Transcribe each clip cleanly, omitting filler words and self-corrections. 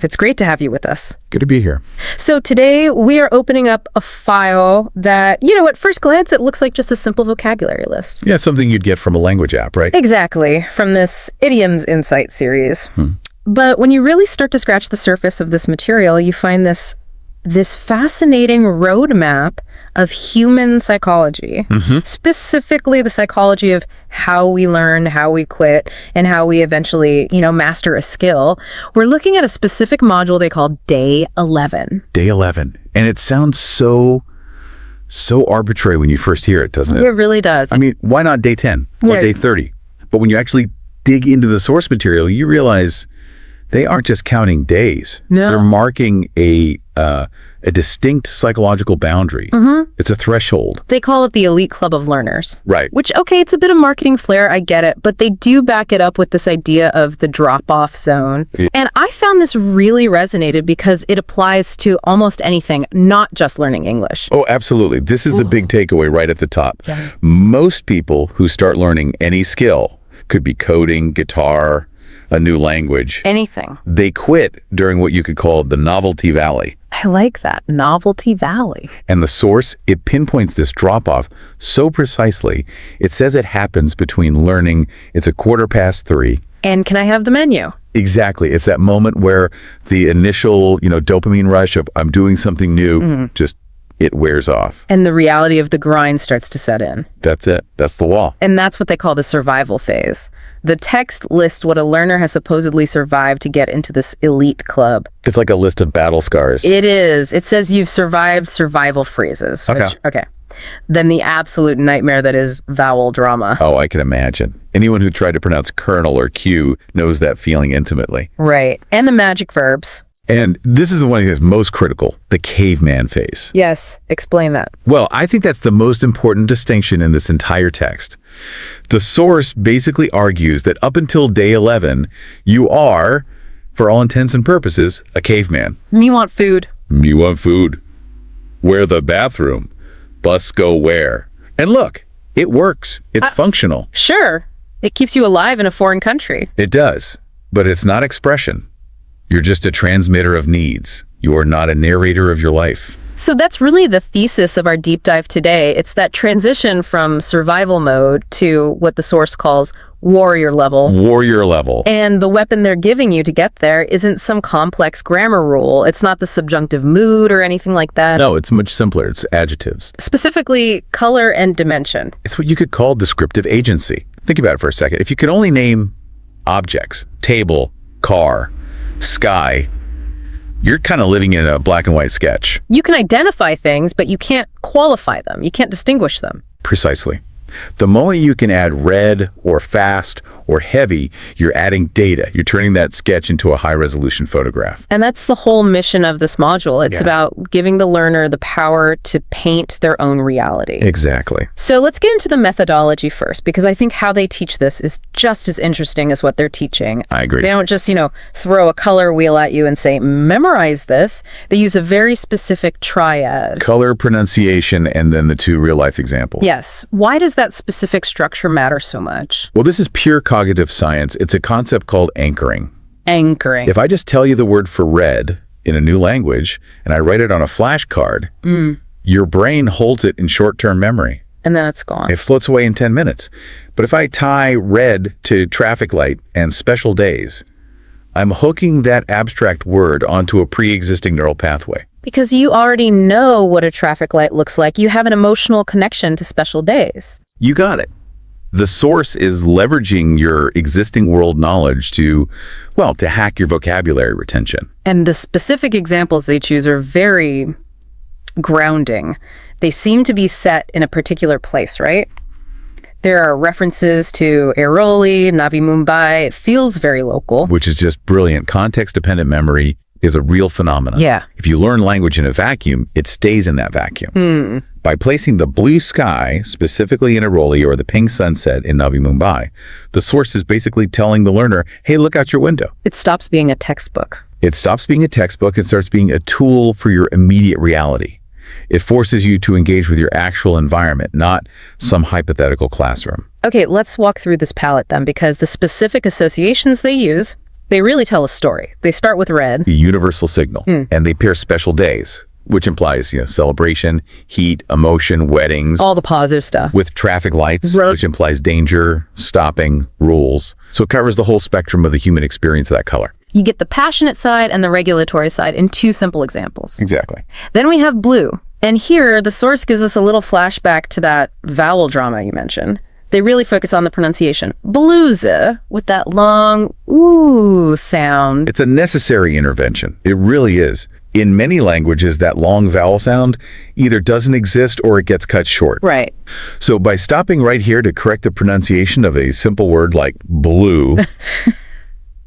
It's great to have you with us. Good to be here. So today we are opening up a file that, at first glance, it looks like just a simple vocabulary list. Yeah, something you'd get from a language app, right? Exactly, from this Idioms Insight series. But when you really start to scratch the surface of this material, you find this fascinating roadmap of human psychology, specifically the psychology of how we learn, how we quit, and how we eventually, master a skill. We're looking at a specific module they call Day 11. Day 11. And it sounds so arbitrary when you first hear it, doesn't it? It really does. I mean, why not Day 10 or Day 30? But when you actually dig into the source material, you realize they aren't just counting days. No. They're marking a distinct psychological boundary. It's a threshold. They call it the elite club of learners. Right. Which, okay, it's a bit of marketing flair, I get it, but they do back it up with this idea of the drop-off zone. Yeah. And I found this really resonated because it applies to almost anything, not just learning English. Oh, absolutely. This is the big takeaway right at the top. Yeah. Most people who start learning any skill, could be coding, guitar, a new language, Anything. they quit during what you could call the novelty valley. I like that. Novelty Valley. And the source, it pinpoints this drop-off so precisely. It says it happens between learning, it's 3:15. And can I have the menu? Exactly. It's that moment where the initial, dopamine rush of I'm doing something new, it wears off. And the reality of the grind starts to set in. That's it. That's the wall. And that's what they call the survival phase. The text lists what a learner has supposedly survived to get into this elite club. It's like a list of battle scars. It is. It says you've survived survival phrases. Okay. Then the absolute nightmare that is vowel drama. Oh, I can imagine. Anyone who tried to pronounce kernel or Q knows that feeling intimately. Right. And the magic verbs. And this is the one that's most critical, the caveman phase. Yes. Explain that. Well, I think that's the most important distinction in this entire text. The source basically argues that up until day 11, you are, for all intents and purposes, a caveman. Me want food. Me want food. Where the bathroom? Bus go where? And look, it works. It's functional. Sure. It keeps you alive in a foreign country. It does, but it's not expression. You're just a transmitter of needs. You are not a narrator of your life. So that's really the thesis of our deep dive today. It's that transition from survival mode to what the source calls warrior level. Warrior level. And the weapon they're giving you to get there isn't some complex grammar rule. It's not the subjunctive mood or anything like that. No, it's much simpler. It's adjectives. Specifically, color and dimension. It's what you could call descriptive agency. Think about it for a second. If you could only name objects, table, car, sky, you're kind of living in a black and white sketch. You can identify things, but you can't qualify them. You can't distinguish them. Precisely. The moment you can add red or fast or heavy, you're adding data. You're turning that sketch into a high-resolution photograph. And that's the whole mission of this module. It's about giving the learner the power to paint their own reality. Exactly. So let's get into the methodology first, because I think how they teach this is just as interesting as what they're teaching. I agree. They don't just, throw a color wheel at you and say, memorize this. They use a very specific triad. Color, pronunciation, and then the two real-life examples. Yes. Why does that specific structure matter so much? Well, this is pure cognitive science. It's a concept called anchoring. Anchoring. If I just tell you the word for red in a new language and I write it on a flashcard, your brain holds it in short-term memory. And then it's gone. It floats away in 10 minutes. But if I tie red to traffic light and special days, I'm hooking that abstract word onto a pre-existing neural pathway. Because you already know what a traffic light looks like. You have an emotional connection to special days. You got it. The source is leveraging your existing world knowledge to hack your vocabulary retention. And the specific examples they choose are very grounding. They seem to be set in a particular place, right? There are references to Airoli, Navi Mumbai. It feels very local. Which is just brilliant. Context-dependent memory is a real phenomenon. Yeah. If you learn language in a vacuum, it stays in that vacuum. By placing the blue sky, specifically in Airoli, or the pink sunset in Navi Mumbai, the source is basically telling the learner, hey, look out your window. It stops being a textbook. It stops being a textbook and starts being a tool for your immediate reality. It forces you to engage with your actual environment, not some hypothetical classroom. Okay, let's walk through this palette then, because the specific associations they use, They really tell a story. They start with red. The universal signal. And they pair special days, which implies, celebration, heat, emotion, weddings. All the positive stuff. With traffic lights, which implies danger, stopping, rules. So it covers the whole spectrum of the human experience of that color. You get the passionate side and the regulatory side in 2 simple examples. Exactly. Then we have blue. And here, the source gives us a little flashback to that vowel drama you mentioned. They really focus on the pronunciation. Blues, with that long ooh sound. It's a necessary intervention. It really is. In many languages, that long vowel sound either doesn't exist or it gets cut short. Right. So by stopping right here to correct the pronunciation of a simple word like blue,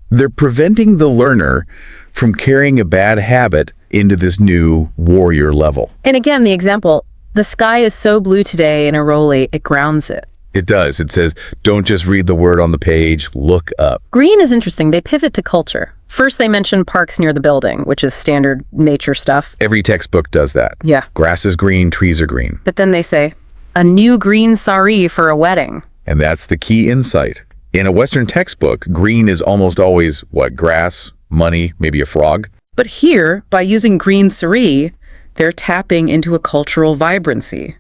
they're preventing the learner from carrying a bad habit into this new warrior level. And again, the example, the sky is so blue today in Aroli, it grounds it. It does. It says, don't just read the word on the page, look up. Green is interesting. They pivot to culture. First, they mention parks near the building, which is standard nature stuff. Every textbook does that. Yeah. Grass is green, trees are green. But then they say, a new green sari for a wedding. And that's the key insight. In a Western textbook, green is almost always, what, grass, money, maybe a frog? But here, by using green sari, they're tapping into a cultural vibrancy.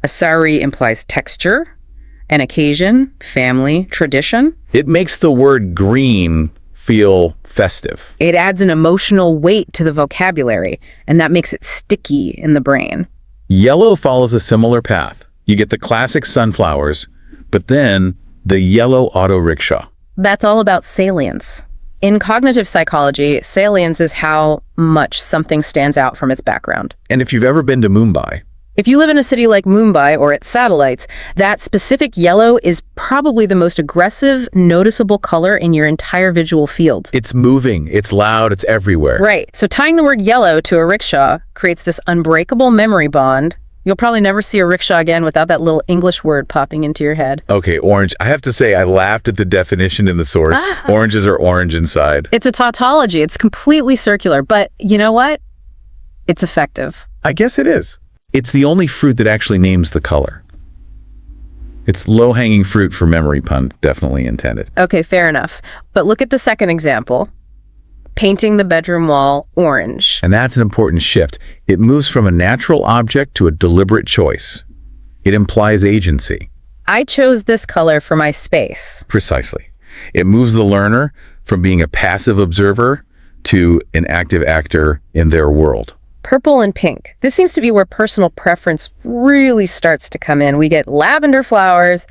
A sari implies texture, an occasion, family, tradition. It makes the word green feel festive. It adds an emotional weight to the vocabulary, and that makes it sticky in the brain. Yellow follows a similar path. You get the classic sunflowers, but then the yellow auto rickshaw. That's all about salience. In cognitive psychology, salience is how much something stands out from its background. And if you've ever been to Mumbai, if you live in a city like Mumbai or its satellites, that specific yellow is probably the most aggressive, noticeable color in your entire visual field. it's moving, it's loud, it's everywhere. Right. So tying the word yellow to a rickshaw creates this unbreakable memory bond. You'll probably never see a rickshaw again without that little English word popping into your head. Okay, orange. I have to say, I laughed at the definition in the source. Oranges are orange inside. It's a tautology. It's completely circular. But you know what? It's effective. I guess it is. It's the only fruit that actually names the color. It's low-hanging fruit for memory pun, definitely intended. Okay, fair enough. But look at the second example. Painting the bedroom wall orange. And that's an important shift. It moves from a natural object to a deliberate choice. It implies agency. I chose this color for my space. Precisely. It moves the learner from being a passive observer to an active actor in their world. Purple and pink. This seems to be where personal preference really starts to come in. We get lavender flowers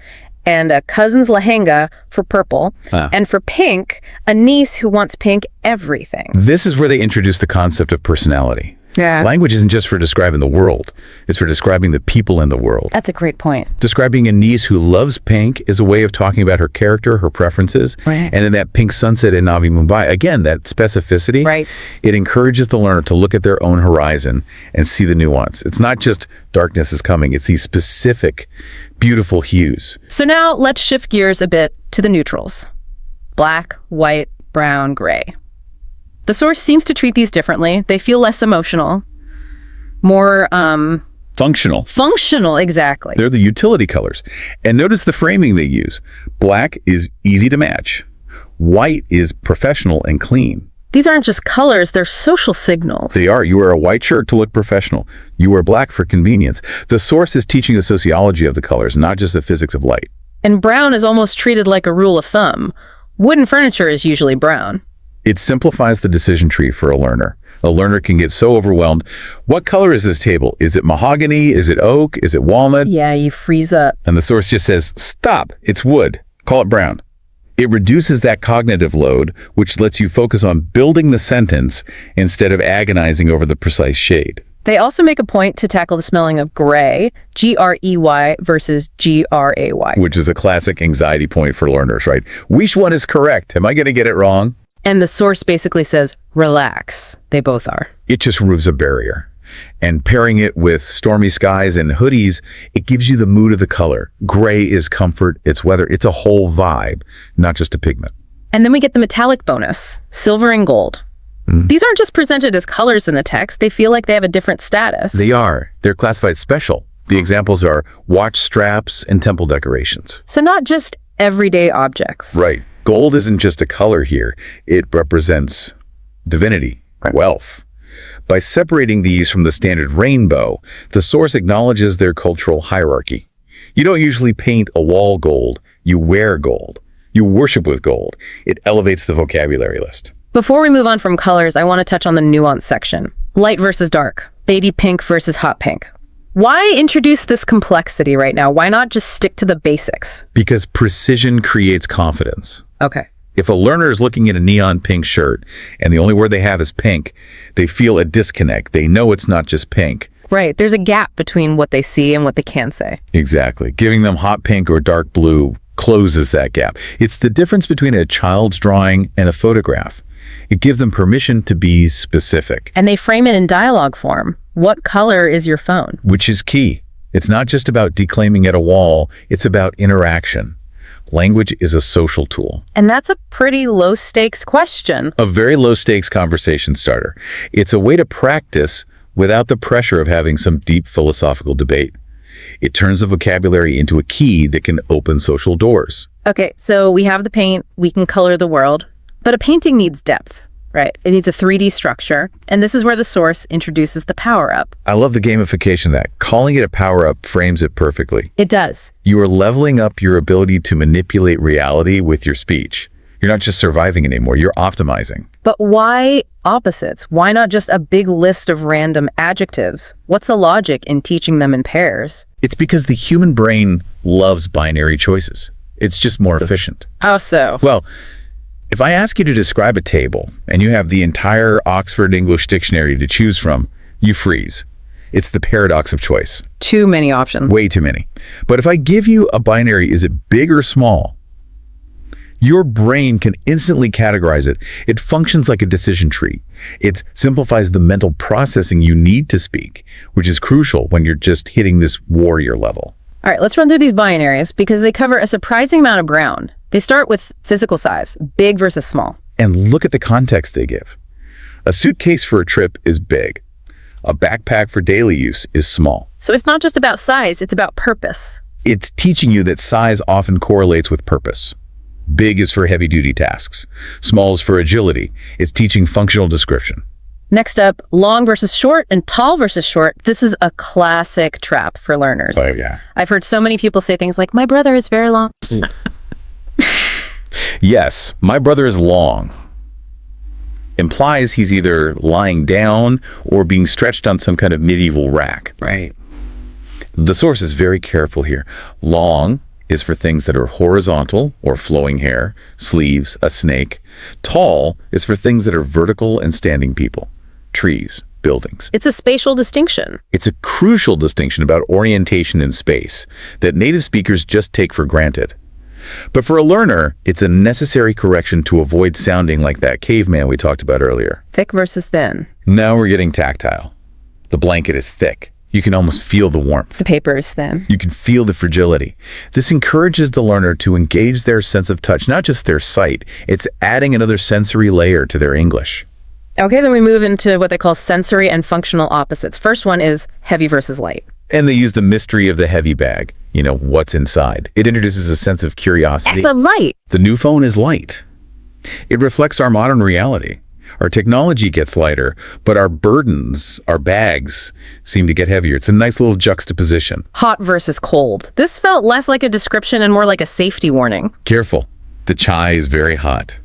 and a cousin's lehenga for purple. And for pink, a niece who wants pink everything. This is where they introduce the concept of personality. Yeah. Language isn't just for describing the world. It's for describing the people in the world. That's a great point. Describing a niece who loves pink is a way of talking about her character, her preferences. Right. And in that pink sunset in Navi Mumbai, again, that specificity, Right. It encourages the learner to look at their own horizon and see the nuance. It's not just darkness is coming. It's these specific, beautiful hues. So now let's shift gears a bit to the neutrals. Black, white, brown, gray. The source seems to treat these differently. They feel less emotional, more Functional. functional, exactly. They're the utility colors. And notice the framing they use. Black is easy to match. White is professional and clean. These aren't just colors, they're social signals. They are. You wear a white shirt to look professional. You wear black for convenience. The source is teaching the sociology of the colors, not just the physics of light. And brown is almost treated like a rule of thumb. Wooden furniture is usually brown. It simplifies the decision tree for a learner. A learner can get so overwhelmed. What color is this table? Is it mahogany? Is it oak? Is it walnut? Yeah, you freeze up. And the source just says, stop, it's wood. Call it brown. It reduces that cognitive load, which lets you focus on building the sentence instead of agonizing over the precise shade. They also make a point to tackle the smelling of gray, G-R-E-Y versus G-R-A-Y. Which is a classic anxiety point for learners, right? Which one is correct? Am I going to get it wrong? And the source basically says, relax. They both are. It just removes a barrier. And pairing it with stormy skies and hoodies, it gives you the mood of the color. Gray is comfort, it's weather, it's a whole vibe, not just a pigment. And then we get the metallic bonus, silver and gold. These aren't just presented as colors in the text. They feel like they have a different status. They are. They're classified special. The examples are watch straps and temple decorations. So not just everyday objects. Right. Gold isn't just a color here. It represents divinity, wealth. By separating these from the standard rainbow, the source acknowledges their cultural hierarchy. You don't usually paint a wall gold. You wear gold. You worship with gold. It elevates the vocabulary list. Before we move on from colors, I want to touch on the nuance section. Light versus dark. Baby pink versus hot pink. Why introduce this complexity right now? Why not just stick to the basics? Because precision creates confidence. Okay. If a learner is looking at a neon pink shirt and the only word they have is pink, they feel a disconnect. They know it's not just pink. Right. There's a gap between what they see and what they can say. Exactly. Giving them hot pink or dark blue closes that gap. It's the difference between a child's drawing and a photograph. It gives them permission to be specific. And they frame it in dialogue form. What color is your phone? Which is key. It's not just about declaiming at a wall. It's about interaction. Language is a social tool. And that's a pretty low-stakes question. A very low-stakes conversation starter. It's a way to practice without the pressure of having some deep philosophical debate. It turns the vocabulary into a key that can open social doors. Okay, so we have the paint, we can color the world, but a painting needs depth, right? It needs a 3D structure, and this is where the source introduces the power-up. I love the gamification of that. Calling it a power-up frames it perfectly. It does. You are leveling up your ability to manipulate reality with your speech. You're not just surviving anymore, you're optimizing. But why opposites? Why not just a big list of random adjectives? What's the logic in teaching them in pairs? It's because the human brain loves binary choices. It's just more efficient. How so? Well, if I ask you to describe a table and you have the entire Oxford English Dictionary to choose from, you freeze. It's the paradox of choice. Too many options. Way too many. But if I give you a binary, is it big or small? Your brain can instantly categorize it. It functions like a decision tree. It simplifies the mental processing you need to speak, which is crucial when you're just hitting this warrior level. All right, let's run through these binaries because they cover a surprising amount of ground. They start with physical size, big versus small. And look at the context they give. A suitcase for a trip is big. A backpack for daily use is small. So it's not just about size, it's about purpose. It's teaching you that size often correlates with purpose. Big is for heavy-duty tasks. Small is for agility. It's teaching functional description. Next up, long versus short and tall versus short. This is a classic trap for learners. Oh, yeah. I've heard so many people say things like, my brother is very long. Yes, my brother is long. Implies he's either lying down or being stretched on some kind of medieval rack. Right. The source is very careful here. Long is for things that are horizontal or flowing hair, sleeves, a snake. Tall is for things that are vertical and standing people, trees, buildings. It's a spatial distinction. It's a crucial distinction about orientation in space that native speakers just take for granted. But for a learner, it's a necessary correction to avoid sounding like that caveman we talked about earlier. Thick versus thin. Now we're getting tactile. The blanket is thick. You can almost feel the warmth. The paper is thin. You can feel the fragility. This encourages the learner to engage their sense of touch, not just their sight. It's adding another sensory layer to their English. Okay, then we move into what they call sensory and functional opposites. First one is heavy versus light. And they use the mystery of the heavy bag. You know, what's inside. It introduces a sense of curiosity. It's a light. The new phone is light. It reflects our modern reality. Our technology gets lighter, but our burdens, our bags, seem to get heavier. It's a nice little juxtaposition. Hot versus cold. This felt less like a description and more like a safety warning. Careful. The chai is very hot.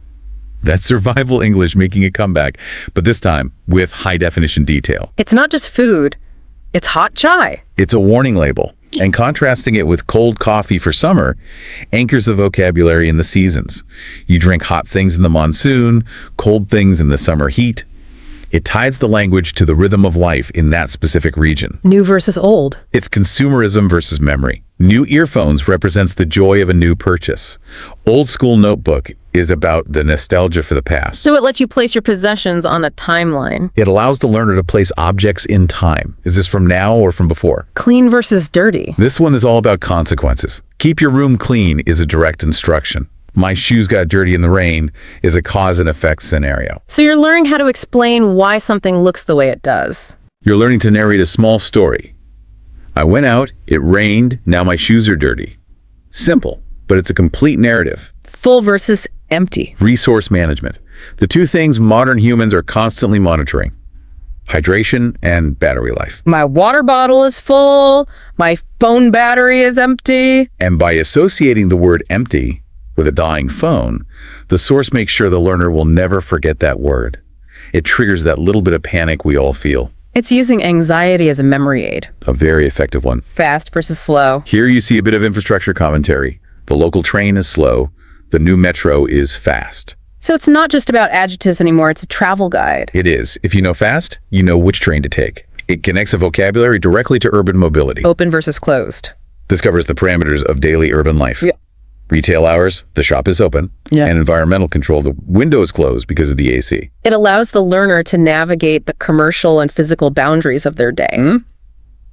That's survival English making a comeback, but this time with high-definition detail. It's not just food. It's hot chai. It's a warning label. And contrasting it with cold coffee for summer anchors the vocabulary in the seasons. You drink hot things in the monsoon, cold things in the summer heat. It ties the language to the rhythm of life in that specific region. New versus old. It's consumerism versus memory. New earphones represents the joy of a new purchase. Old school notebook is about the nostalgia for the past. So it lets you place your possessions on a timeline. It allows the learner to place objects in time. Is this from now or from before? Clean versus dirty. This one is all about consequences. Keep your room clean is a direct instruction. My shoes got dirty in the rain is a cause and effect scenario. So you're learning how to explain why something looks the way it does. You're learning to narrate a small story. I went out, it rained, now my shoes are dirty. Simple, but it's a complete narrative. Full versus Empty. Resource management. The two things modern humans are constantly monitoring. Hydration and battery life. My water bottle is full. My phone battery is empty. And by associating the word empty with a dying phone, the source makes sure the learner will never forget that word. It triggers that little bit of panic we all feel. It's using anxiety as a memory aid. A very effective one. Fast versus slow. Here you see a bit of infrastructure commentary. The local train is slow. The new metro is fast. So it's not just about adjectives anymore, it's a travel guide. It is. If you know fast, you know which train to take. It connects a vocabulary directly to urban mobility. Open versus closed. This covers the parameters of daily urban life. Yeah. Retail hours, the shop is open. Yeah. And environmental control, the window is closed because of the AC. It allows the learner to navigate the commercial and physical boundaries of their day.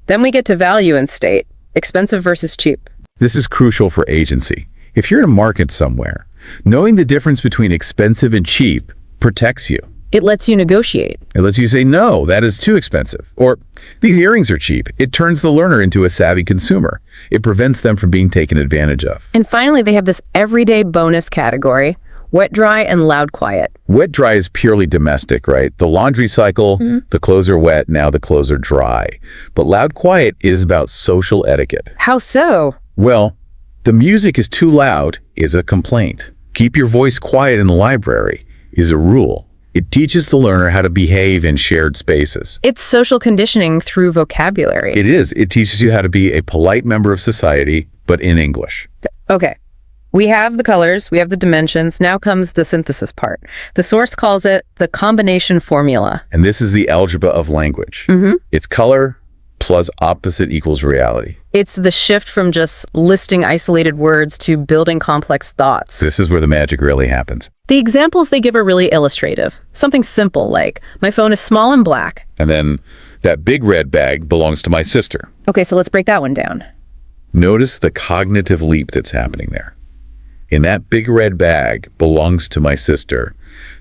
Then we get to value and state. Expensive versus cheap. This is crucial for agency. If you're in a market somewhere, knowing the difference between expensive and cheap protects you. It lets you negotiate. It lets you say, no, that is too expensive. Or, these earrings are cheap. It turns the learner into a savvy consumer. It prevents them from being taken advantage of. And finally, they have this everyday bonus category, wet dry and loud quiet. Wet dry is purely domestic, right? The laundry cycle, the clothes are wet, now the clothes are dry. But loud quiet is about social etiquette. How so? Well, the music is too loud is a complaint. Keep your voice quiet in the library is a rule. It teaches the learner how to behave in shared spaces. It's social conditioning through vocabulary. It is. It teaches you how to be a polite member of society, but in English. Okay. We have the colors, we have the dimensions. Now comes the synthesis part. The source calls it the combination formula. And this is the algebra of language. It's color plus opposite equals reality. It's the shift from just listing isolated words to building complex thoughts. This is where the magic really happens. The examples they give are really illustrative. Something simple like, my phone is small and black. And then, that big red bag belongs to my sister. Okay, so let's break that one down. Notice the cognitive leap that's happening there. In that big red bag belongs to my sister.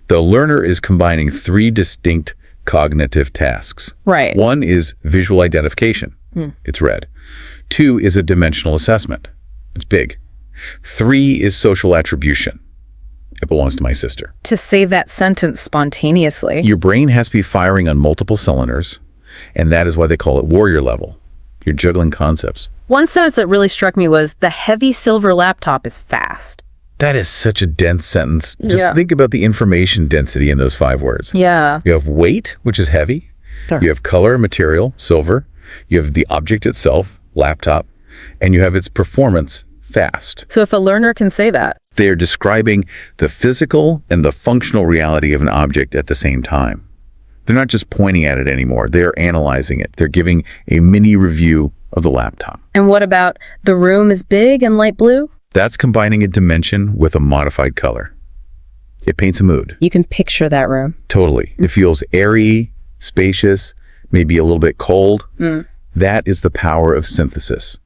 The learner is combining three distinct cognitive tasks. Right. One is visual identification. It's red. Two is a dimensional assessment. It's big. Three is social attribution. It belongs to my sister. To say that sentence spontaneously. Your brain has to be firing on multiple cylinders, and that is why they call it warrior level. You're juggling concepts. One sentence that really struck me was, the heavy silver laptop is fast. That is such a dense sentence. Just Yeah. think about the information density in those 5 words. Yeah. You have weight, which is heavy. Sure. You have color, material, silver. You have the object itself, laptop. And you have its performance, fast. So if a learner can say that. They are describing the physical and the functional reality of an object at the same time. They're not just pointing at it anymore. They're analyzing it. They're giving a mini review of the laptop. And what about the room is big and light blue? That's combining a dimension with a modified color. It paints a mood. You can picture that room. Totally. It feels airy, spacious, maybe a little bit cold. That is the power of synthesis.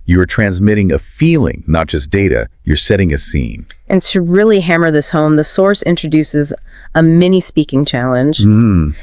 You are transmitting a feeling, not just data. You're setting a scene. And to really hammer this home, the source introduces a mini speaking challenge.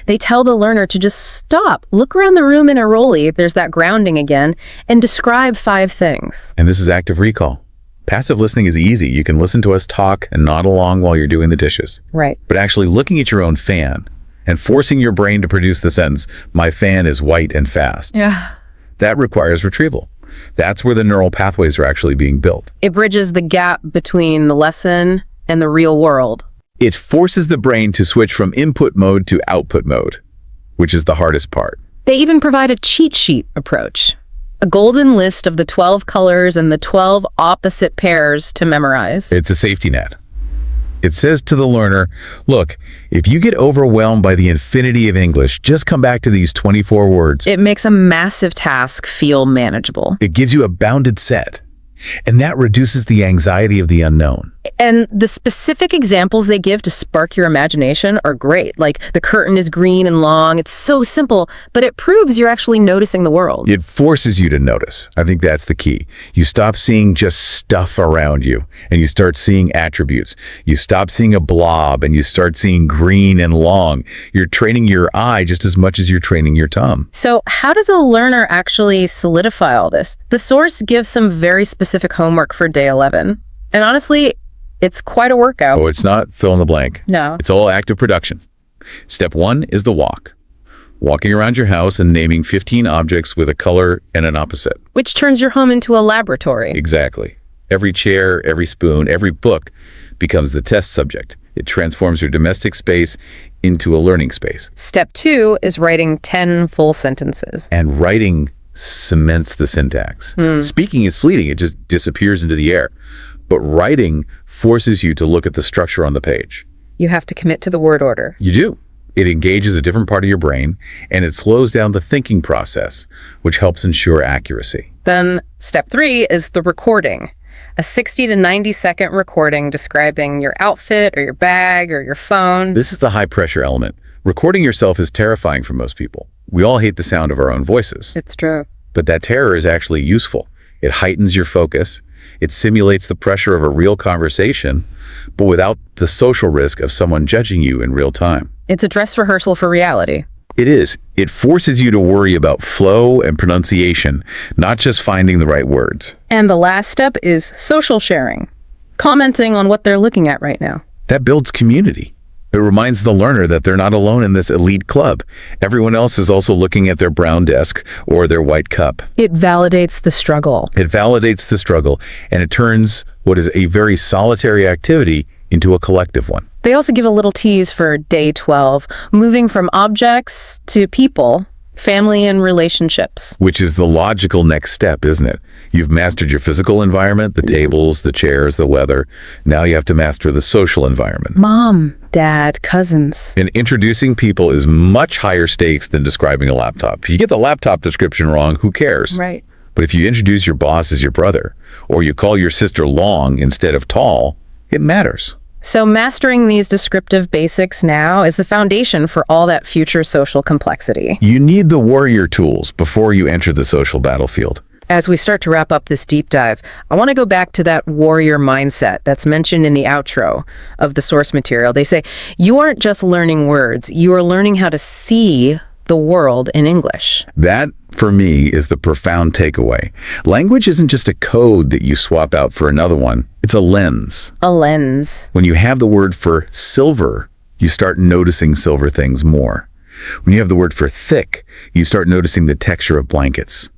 They tell the learner to just stop, look around the room in a rollie, there's that grounding again, and describe 5 things. And this is active recall. Passive listening is easy. You can listen to us talk and nod along while you're doing the dishes. Right. But actually looking at your own fan and forcing your brain to produce the sentence, my fan is white and fast. Yeah. That requires retrieval. That's where the neural pathways are actually being built. It bridges the gap between the lesson and the real world. It forces the brain to switch from input mode to output mode, which is the hardest part. They even provide a cheat sheet approach. A golden list of the 12 colors and the 12 opposite pairs to memorize. It's a safety net. It says to the learner, look, if you get overwhelmed by the infinity of English, just come back to these 24 words. It makes a massive task feel manageable. It gives you a bounded set. And that reduces the anxiety of the unknown. And the specific examples they give to spark your imagination are great. Like, the curtain is green and long. It's so simple, but it proves you're actually noticing the world. It forces you to notice. I think that's the key. You stop seeing just stuff around you, and you start seeing attributes. You stop seeing a blob, and you start seeing green and long. You're training your eye just as much as you're training your tongue. So how does a learner actually solidify all this? The source gives some very specific homework for day 11. And honestly, It's quite a workout. Oh, it's not fill in the blank. No. It's all active production. Step 1 is the walk. Walking around your house and naming 15 objects with a color and an opposite. Which turns your home into a laboratory. Exactly. Every chair, every spoon, every book becomes the test subject. It transforms your domestic space into a learning space. Step 2 is writing 10 full sentences. And writing cements the syntax. Speaking is fleeting. It just disappears into the air. But writing forces you to look at the structure on the page. You have to commit to the word order. You do. It engages a different part of your brain, and it slows down the thinking process, which helps ensure accuracy. Then step 3 is the recording. A 60 to 90 second recording describing your outfit or your bag or your phone. This is the high-pressure element. Recording yourself is terrifying for most people. We all hate the sound of our own voices. It's true. But that terror is actually useful. It heightens your focus. It simulates the pressure of a real conversation, but without the social risk of someone judging you in real time. It's a dress rehearsal for reality. It is. It forces you to worry about flow and pronunciation, not just finding the right words. And the last step is social sharing. Commenting on what they're looking at right now. That builds community. It reminds the learner that they're not alone in this elite club. Everyone else is also looking at their brown desk or their white cup. It validates the struggle. It validates the struggle, and it turns what is a very solitary activity into a collective one. They also give a little tease for day 12, moving from objects to people, family, and relationships. Which is the logical next step, isn't it? You've mastered your physical environment, the tables, the chairs, the weather. Now you have to master the social environment. Mom, dad, cousins. And introducing people is much higher stakes than describing a laptop. If you get the laptop description wrong, who cares? Right. But if you introduce your boss as your brother, or you call your sister long instead of tall, it matters. So mastering these descriptive basics now is the foundation for all that future social complexity. You need the warrior tools before you enter the social battlefield. As we start to wrap up this deep dive, I want to go back to that warrior mindset that's mentioned in the outro of the source material. They say, you aren't just learning words, you are learning how to see the world in English. That, for me, is the profound takeaway. Language isn't just a code that you swap out for another one. It's a lens. A lens. When you have the word for silver, you start noticing silver things more. When you have the word for thick, you start noticing the texture of blankets.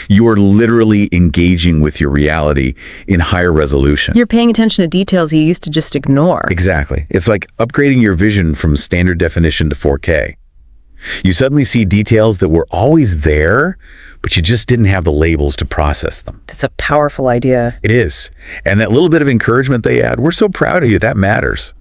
You are literally engaging with your reality in higher resolution. You're paying attention to details you used to just ignore. Exactly. It's like upgrading your vision from standard definition to 4K. You suddenly see details that were always there, but you just didn't have the labels to process them. That's a powerful idea. It is. And that little bit of encouragement they add, we're so proud of you, that matters.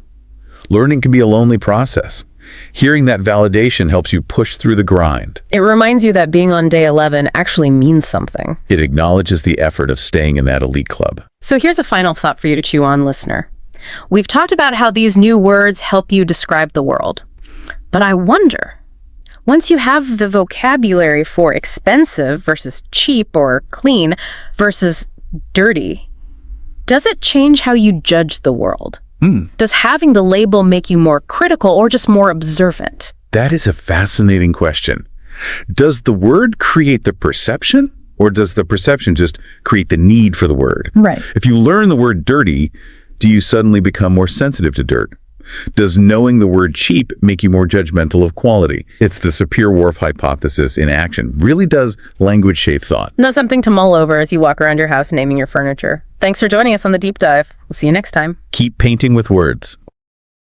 Learning can be a lonely process. Hearing that validation helps you push through the grind. It reminds you that being on day 11 actually means something. It acknowledges the effort of staying in that elite club. So here's a final thought for you to chew on, listener. We've talked about how these new words help you describe the world. But I wonder, once you have the vocabulary for expensive versus cheap or clean versus dirty, does it change how you judge the world? Does having the label make you more critical or just more observant? That is a fascinating question. Does the word create the perception, or does the perception just create the need for the word? Right. If you learn the word dirty, do you suddenly become more sensitive to dirt? Does knowing the word cheap make you more judgmental of quality? It's the Sapir-Whorf hypothesis in action. Really does language shape thought. Know something to mull over as you walk around your house naming your furniture. Thanks for joining us on the deep dive. We'll see you next time. Keep painting with words.